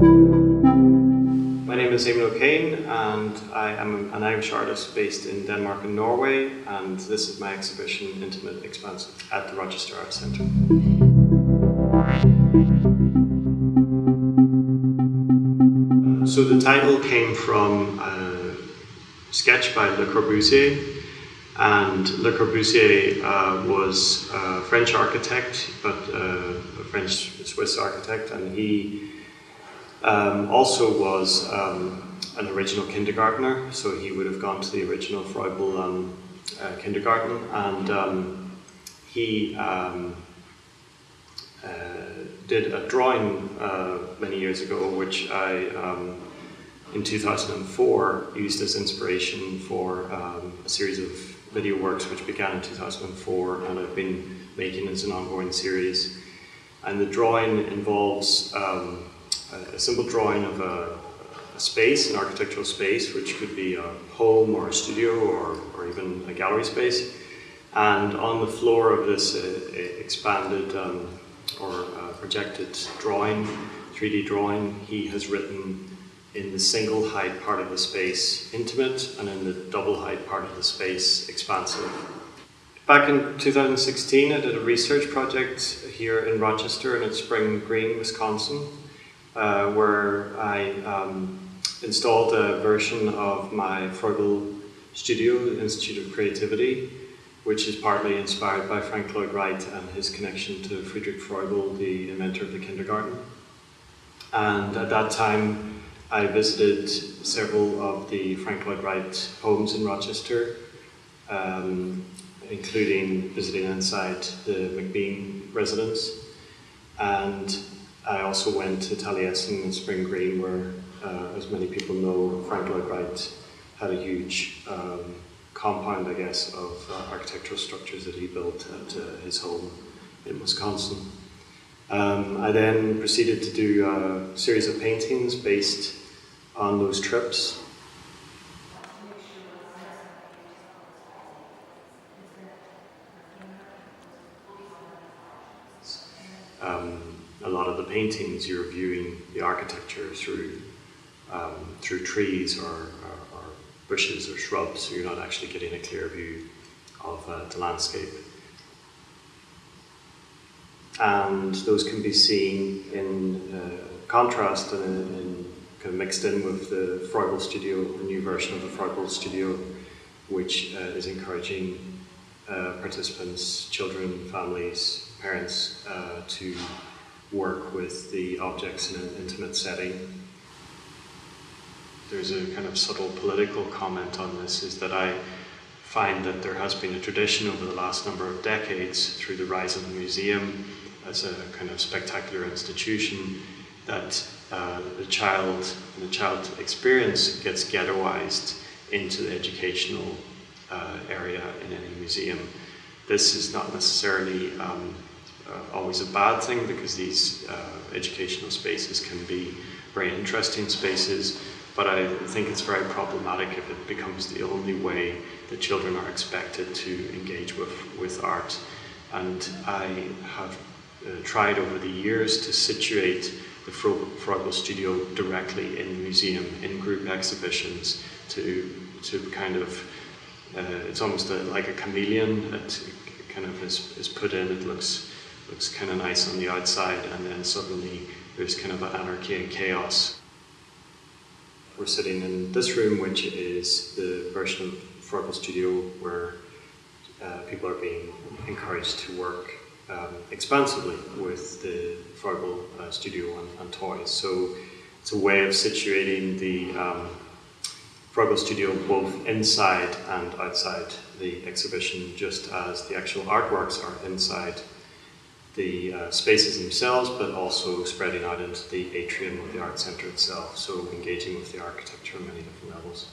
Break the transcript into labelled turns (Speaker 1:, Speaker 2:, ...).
Speaker 1: My name is Eamon O'Kane and I am an Irish artist based in Denmark and Norway, and this is my exhibition Intimate Expansive at the Rochester Art Center. So the title came from a sketch by Le Corbusier, and Le Corbusier was a French architect, but a French-Swiss architect, and he also was an original kindergartner, so he would have gone to the original Froebel kindergarten, and he did a drawing many years ago, which I, in 2004, used as inspiration for a series of video works which began in 2004 and I've been making as an ongoing series. And the drawing involves a simple drawing of a space, an architectural space, which could be a home or a studio or even a gallery space. And on the floor of this expanded or projected drawing, 3D drawing, he has written in the single height part of the space, intimate, and in the double height part of the space, expansive. Back in 2016, I did a research project here in Rochester and at Spring Green, Wisconsin, where I installed a version of my Froebel studio, Institute of Creativity, which is partly inspired by Frank Lloyd Wright and his connection to Friedrich Froebel, the inventor of the kindergarten. And at that time, I visited several of the Frank Lloyd Wright homes in Rochester, including visiting inside the McBean residence. And I also went to Taliesin and Spring Green, where, as many people know, Frank Lloyd Wright had a huge compound, I guess, of architectural structures that he built at his home in Wisconsin. I then proceeded to do a series of paintings based on those trips. A lot of the paintings, you're viewing the architecture through trees or bushes or shrubs, so you're not actually getting a clear view of the landscape. And those can be seen in contrast and kind of mixed in with the Froebel studio, the new version of the Froebel studio, which is encouraging participants, children, families, parents to work with the objects in an intimate setting. There's a kind of subtle political comment on this, is that I find that there has been a tradition over the last number of decades, through the rise of the museum as a kind of spectacular institution, that the child experience gets ghettoized into the educational area in any museum. This is not necessarily always a bad thing, because these educational spaces can be very interesting spaces, but I think it's very problematic if it becomes the only way that children are expected to engage with art. And I have tried over the years to situate the Froebel studio directly in the museum, in group exhibitions, to kind of, it's almost like a chameleon that kind of is put in. It looks kind of nice on the outside, and then suddenly there's kind of anarchy and chaos. We're sitting in this room, which is the version of Froebel studio where people are being encouraged to work expansively with the Froebel studio and toys. So it's a way of situating the Froebel studio both inside and outside the exhibition, just as the actual artworks are inside the spaces themselves, but also spreading out into the atrium of the art center itself, so engaging with the architecture on many different levels.